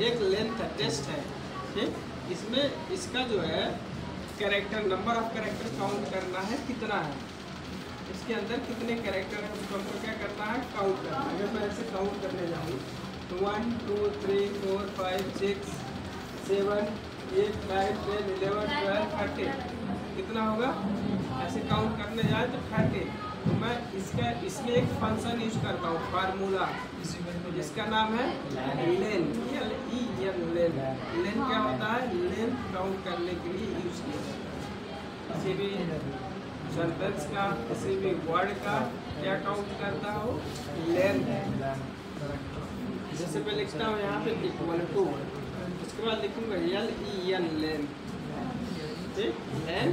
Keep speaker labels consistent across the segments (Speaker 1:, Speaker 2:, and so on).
Speaker 1: एक length test है, ठीक। इसमें इसका जो है character, number of character count करना है कितना है, इसके अंदर कितने कैरेक्टर है उसको हमको क्या करना है, काउंट करना है। अगर मैं ऐसे काउंट करने जाऊँ तो 1 2 3 4 5 6 7 8 9 10 11 12 13 कितना होगा, ऐसे काउंट करने जाए तो 30। तो मैं इसमें एक फंक्शन यूज करता हूँ, फार्मूला, जिसका नाम है लेन, लेन। लेन क्या होता है, लेंथ काउंट करने के लिए यूज किया जाता है। किसी भी सेंटेंस का, किसी भी वर्ड का क्या काउंट करता हो, लेन। जैसे मैं लिखता हूँ यहाँ पे =, उसके बाद लिखूंगा LEN, लेन, ठीक, लेन।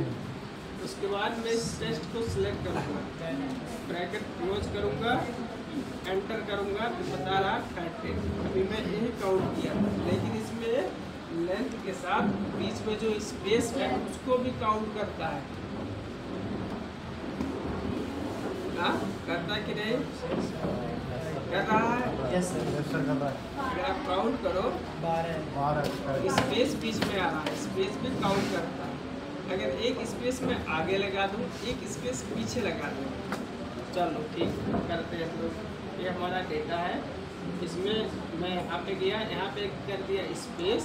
Speaker 1: उसके बाद मैं इस टेस्ट को सिलेक्ट करूँगा, ब्रैकेट क्लोज करूँगा, एंटर करूँगा, तो बता रहा 30। अभी मैं यही काउंट किया, लेकिन इसमें लेंथ के साथ बीच में जो स्पेस है उसको भी काउंट करता है। हाँ, करता कि नहीं, कर रहा है,
Speaker 2: यस सर कर रहा है।
Speaker 1: अगर आप काउंट करो
Speaker 2: 12
Speaker 1: स्पेस बीच में आ रहा है, स्पेस भी काउंट करता है। अगर एक स्पेस में आगे लगा दूँ, एक स्पेस पीछे लगा दूँ, चलो ठीक करते हैं। तो ये हमारा डेटा है, इसमें मैं यहाँ पे गया, यहाँ पे कर दिया स्पेस,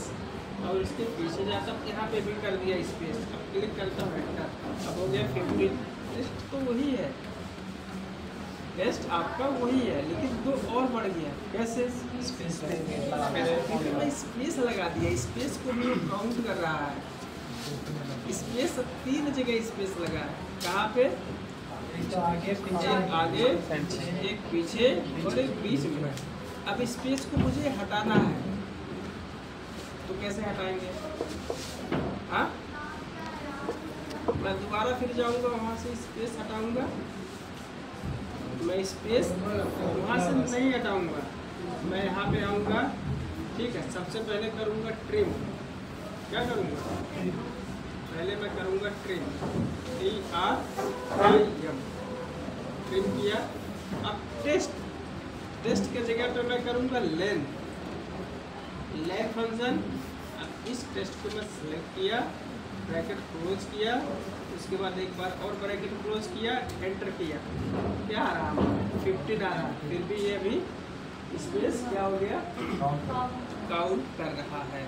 Speaker 1: और इसके पीछे जाता हूँ, यहाँ पे भी कर दिया स्पेस। अब क्लिक करता हूँ एंटर, अब हो गया 15। टेस्ट तो वही है, टेस्ट आपका वही है, लेकिन दो और बढ़ गया। कैसे,
Speaker 2: स्पेस
Speaker 1: मैं स्पेस लगा दिया, स्पेस को भी काउंट कर रहा है। स्पेस 3 जगह स्पेस लगा है, कहाँ पे,
Speaker 2: तो आगे
Speaker 1: एक आगे, एक पीछे और एक बीच में। अब स्पेस को मुझे हटाना है, तो कैसे हटाएंगे, हाँ, मैं दोबारा फिर जाऊंगा, वहाँ से स्पेस हटाऊंगा। मैं स्पेस वहाँ से नहीं हटाऊंगा, मैं यहाँ पे आऊँगा, ठीक है। सबसे पहले करूँगा ट्रिम, क्या करूँगा, पहले मैं करूँगा ट्रिम, TRIM, ट्रिम किया। अब टेस्ट के जगह पे मैं करूँगा लेन फंक्शन। अब इस टेस्ट को मैं सेलेक्ट किया, ब्रैकेट क्लोज किया, उसके बाद एक बार और ब्रैकेट क्लोज किया, एंटर किया, क्या आ रहा है, 15 आ रहा है। फिर भी ये अभी स्पेस क्या हो गया, काउंट कर रहा है।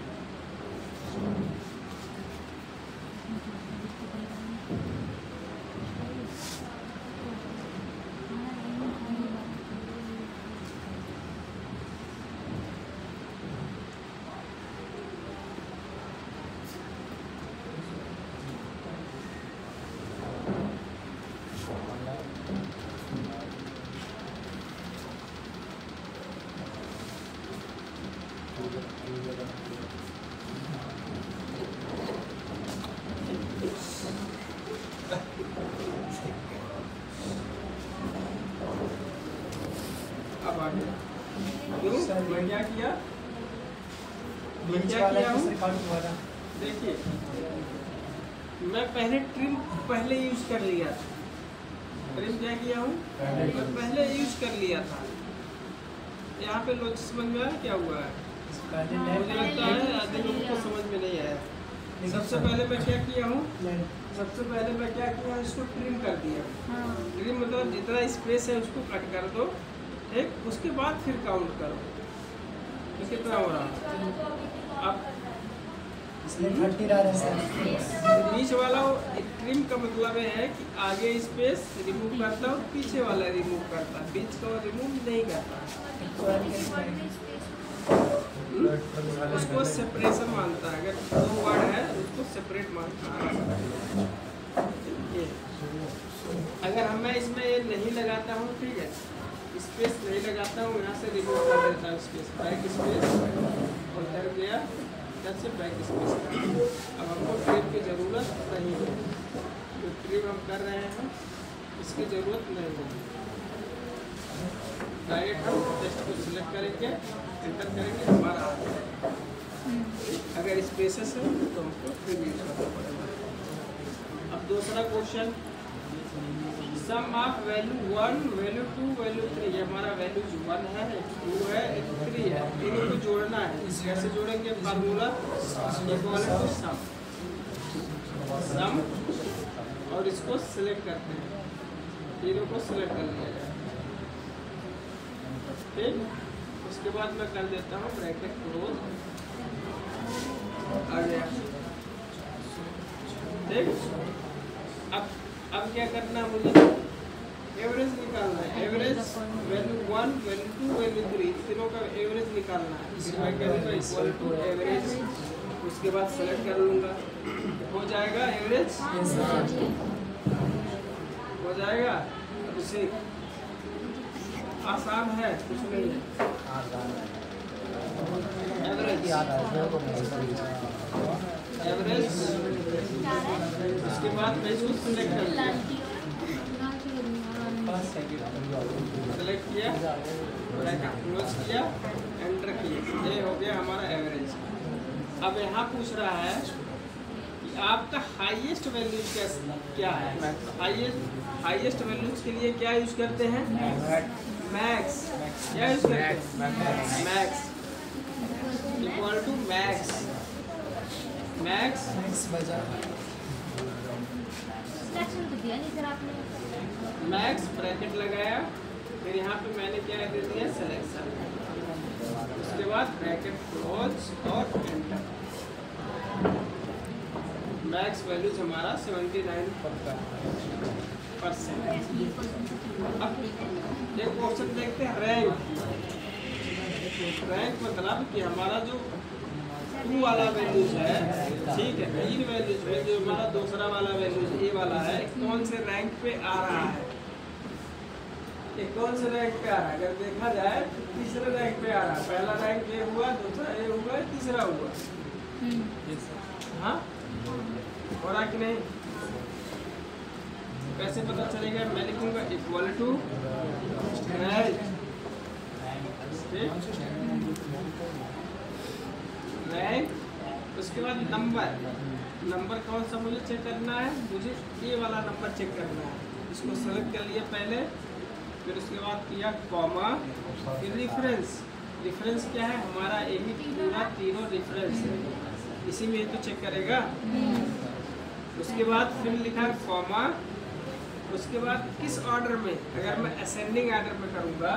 Speaker 1: अब आ गया, क्यों, मैं क्या किया, मैं क्या किया हूँ, देखिए मैं पहले ट्रिम यूज कर लिया था। ट्रिम क्या किया हूँ, मैं पहले यूज कर लिया था। यहाँ पे लोग समझ में आया क्या हुआ है, मुझे लगता है आधे लोगों को समझ में नहीं आया। सबसे पहले मैं क्या किया हूँ, इसको ट्रिम कर दिया। ट्रिम मतलब जितना स्पेस है उसको कट कर दो, ठीक, उसके बाद फिर काउंट करो, तो कितना हो रहा है। अब
Speaker 2: इसलिए 30 आ रहा है।
Speaker 1: बीच वाला ट्रिम का मतलब है कि आगे स्पेस रिमूव करता हूँ, पीछे वाला रिमूव करता, बीच का रिमूव नहीं करता, उसको सेपरेशन मानता है। अगर 2 वर्ड है उसको सेपरेट मानता है। अगर मैं इसमें ये नहीं लगाता हूँ, ठीक है, स्पेस नहीं लगाता हूँ, यहाँ से रिमूव कर देता हूँ स्पेस, बैक स्पेस और इधर गया, इधर से बैक स्पेस। अब हमको ट्रिम की ज़रूरत नहीं है, तो ट्रिम हम कर रहे हैं, इसकी ज़रूरत नहीं है। डायरेक्ट हम टेस्ट को सिलेक्ट करेंगे, एंटर करेंगे, हमारा आ जाएगा। अगर स्पेसेस है तो हमको ट्रिम यूज करना पड़ेगा। अब दूसरा question, sum of value 1, value 2, value 3। ये हमारा वैल्यूज 1 है, 2 है, 3 है, तीनों को जोड़ना है। कैसे जोड़ेंगे? फार्मूला इक्वल टू सम और इसको सिलेक्ट करते हैं, तीनों को सिलेक्ट कर लिया जाए। ठीक, उसके बाद मैं कर देता हूँ ब्रैकेट क्लोज, आ गया। ठीक, अब क्या करना है मुझे? एवरेज निकालना है। एवरेज वैल्यू 1, वैल्यू 2, वैल्यू 3, तीनों का एवरेज निकालना है। फिर मैं करूँगा इक्वल टू एवरेज, उसके बाद सेलेक्ट कर लूँगा, हो जाएगा एवरेज, हो जाएगा। उसे आसान है, कुछ नहीं है। एवरेज, एवरेज, उसके बाद मैं इसको सिलेक्ट कर लिया, सेलेक्ट किया, ब्रैकेट क्लोज किया, एंटर किया, ये हो गया हमारा एवरेज। अब यहाँ पूछ रहा है कि आपका हाईएस्ट वैल्यूज क्या है? हाईएस्ट वैल्यूज के लिए क्या यूज करते हैं? मैक्स। क्या यूज करते हैं? Max equal to max, max
Speaker 2: बजा
Speaker 1: मैक्स ब्रैकेट लगाया, फिर यहाँ पे मैंने क्या दे दिया? सिलेक्शन। उसके बाद ब्रैकेट क्लोज और एंटर। मैक्स वैल्यूज हमारा 79%। अब एक ऑप्शन देखते हैं रैंक। रैंक मतलब कि हमारा जो 2 वाला वैल्यूज है, ठीक है, 3 वैल्यूज में जो हमारा दूसरा वाला वैल्यूज ए वाला है, कौन से रैंक पे आ रहा है? ये कौन से रैंक पे आ रहा है? अगर देखा जाए तो तीसरे रैंक पे आ रहा है। पहला रैंक ए हुआ, दूसरा ए हुआ, तीसरा हुआ। हाँ, हो रहा कि नहीं? कैसे पता चलेगा? मैं लिखूंगा इक्वल टू रैंक, उसके बाद नंबर कौन सा मुझे चेक करना है? मुझे ये वाला नंबर चेक करना है। इसको सेलेक्ट कर लिया पहले, फिर उसके बाद किया कॉमा, फिर रिफरेंस क्या है? हमारा यही पूरा तीनों रिफरेंस है, इसी में तो चेक करेगा। उसके बाद फिर लिखा कॉमा, उसके बाद किस ऑर्डर में? अगर मैं असेंडिंग ऑर्डर में करूँगा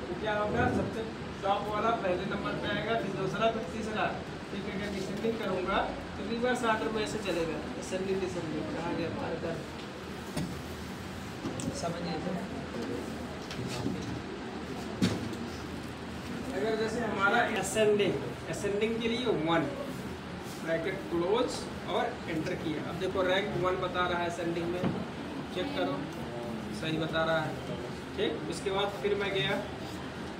Speaker 1: तो क्या होगा? सबसे टॉप वाला पहले नंबर पे आएगा, फिर दूसरा, फिर तीसरा। ठीक है, अगर डिसेंडिंग करूँगा तो रिवर्स ऑर्डर में ऐसे चलेगा, असेंडिंग डिसेंडिंग। कहाँ गया हमारा? समझिए, अगर जैसे हमारा असेंडिंग के लिए 1, ब्रैकेट क्लोज और एंटर किया। अब देखो रैंक 1 बता रहा है असेंडिंग में, चेक करो, सही बता रहा है। ठीक, उसके बाद फिर मैं गया,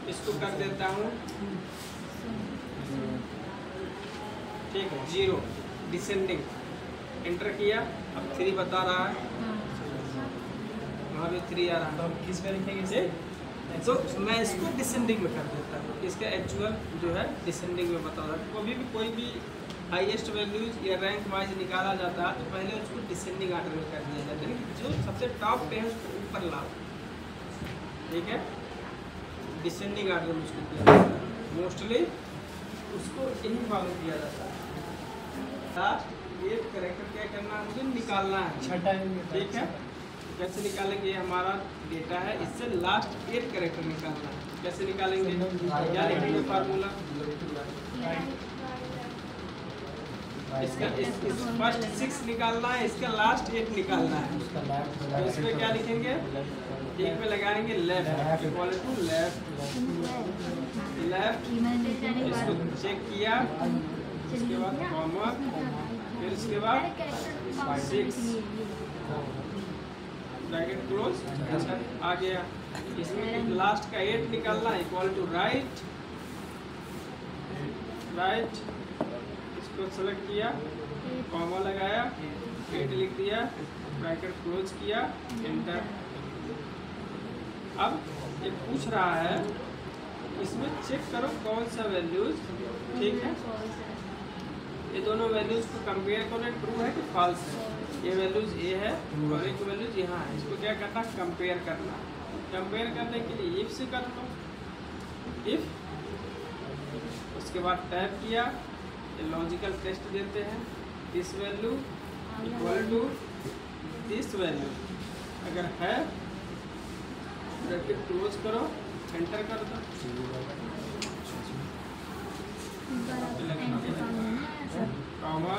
Speaker 1: इसको कर देता हूँ, ठीक है, 0 डिसेंडिंग, एंटर किया। अब 3 बता रहा है, वहाँ भी 3 आ रहा है।
Speaker 2: तो किस पे लिखेंगे?
Speaker 1: तो मैं इसको डिसेंडिंग में कर देता हूँ, इसका एक्चुअल जो है डिसेंडिंग में बता रहा है। कभी भी कोई भी हाईएस्ट वैल्यूज या रैंक वाइज निकाला जाता है तो पहले उसको डिसेंडिंग ऑर्डर में कर दिया जाता है, यानी जो सबसे टॉप पे है उसको ऊपर लाओ। ठीक है, डिसेंडिंग ऑर्डर में उसको किया जाता है। मोस्टली उसको यही फॉलो किया जाता है। लास्ट 8 कैरेक्टर क्या करना है? मुझे निकालना है।
Speaker 2: छठा,
Speaker 1: ठीक है, कैसे निकालेंगे? हमारा डेटा है, इससे लास्ट 8 कैरेक्टर निकालना है। कैसे निकालेंगे? क्या लिखेंगे फार्मूला? इसका फर्स्ट 6 निकालना है, इसका लास्ट 8 निकालना है। तो इसमें क्या लिखेंगे? एक में लगाएंगे लेफ्ट, इक्वल टू लेफ्ट, इसको चेक किया, उसके बाद कॉमा, फिर उसके बाद 6 ब्रैकेट क्लोज, आ गया। इसमें लास्ट का 8 निकालना, इक्वल टू राइट, इसको सेलेक्ट किया, कॉमा लगाया, 8 लिख दिया, ब्रैकेट क्लोज किया, एंटर। अब ये पूछ रहा है, इसमें चेक करो कौन सा वैल्यूज ठीक है। ये दोनों वैल्यूज को कंपेयर करो, ट्रू है कि फॉल्स है। ये वैल्यूज ए है और एक वैल्यूज यहाँ है, इसको क्या करना, कंपेयर करना। कंपेयर करने के लिए इफ से कर लो, इफ, उसके बाद टैब किया, ये लॉजिकल टेस्ट देते हैं, this value equal to this value, अगर है ब्रैकेट क्लोज करो, एंटर कर दो, कॉमा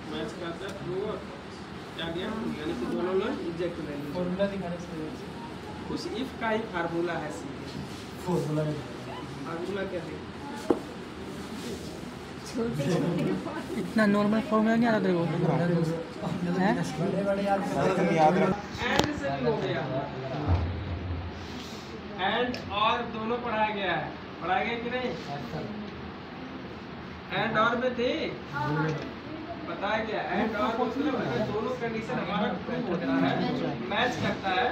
Speaker 1: मैच करता है ट्रू और क्या गया, यानी कि दोनों में एग्जैक्ट वैल्यू।
Speaker 2: फॉर्मूला दिखाने से
Speaker 1: उस इफ का ही फार्मूला है सीधे।
Speaker 2: फॉर्मूला
Speaker 1: फार्मूला क्या है?
Speaker 3: इतना नॉर्मल फॉर्मूला नहीं आता तेरे को है?
Speaker 2: बड़े बड़े याद
Speaker 1: एंड से भी हो गया, एंड और दोनों पढ़ाया गया है, पढ़ाया गया कि नहीं? एंड और में थे, बताया गया। एंड और मतलब अगर दोनों कंडीशन हमारा ट्रू होता है, मैच करता है,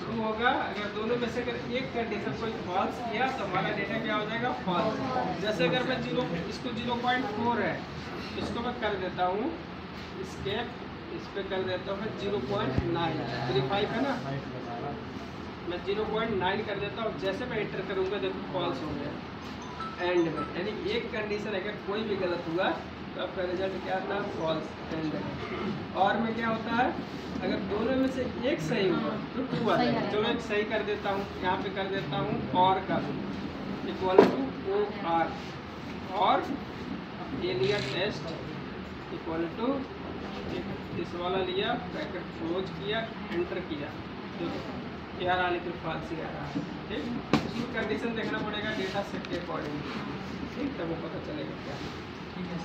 Speaker 1: ट्रू होगा। अगर दोनों में से अगर एक कंडीशन कोई फॉल्स किया तो हमारा डेटा क्या हो जाएगा, फॉल्स। जैसे अगर मैं इसको 0.4 है, इसको मैं कर देता हूँ स्केप, इस पर कर देता हूँ 0.9, 35 है ना, मैं 0.9 कर देता हूँ। जैसे मैं एंटर करूँगा देखो फॉल्स हो गया एंड में, यानी एक कंडीशन अगर कोई भी गलत हुआ तो आपका रिजल्ट क्या आता है, फॉल्स एंड में। और में क्या होता है, अगर दोनों में से एक सही हुआ तो ट्रू आता है। चलो एक सही कर देता हूँ, यहाँ पे कर देता हूँ और का इक्वल टू ओ आर, और ये लिया टेस्ट इक्वल टू इस वाला लिया, ब्रैकेट क्लोज किया, एंटर किया, तो यार आने के फॉल्स ही आ रहा है। ठीक, उसमें कंडीशन देखना पड़ेगा डेटा सेट के अकॉर्डिंग, ठीक, तब वो पता चलेगा क्या।
Speaker 2: ठीक है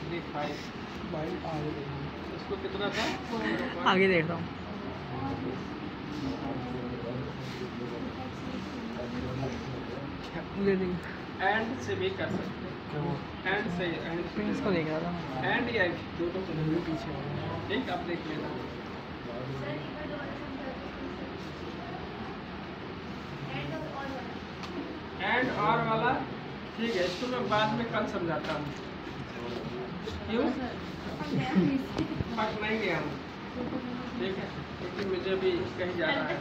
Speaker 1: 35 इसको कितना था,
Speaker 3: आगे देख रहा हूँ।
Speaker 1: एंड से भी कर सकते हैं, एंड से एंड
Speaker 3: इसको देख रहा था।
Speaker 1: एंड या दोनों से पीछे, ठीक, आप देख लेना। एंड और वाला ठीक है, इसको मैं बाद में कल समझाता हूँ। क्यों पक नहीं गया हूँ, ठीक है, क्योंकि मुझे भी कहीं जाना है।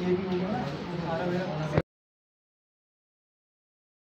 Speaker 2: ये भी होगा ना सारा मेरा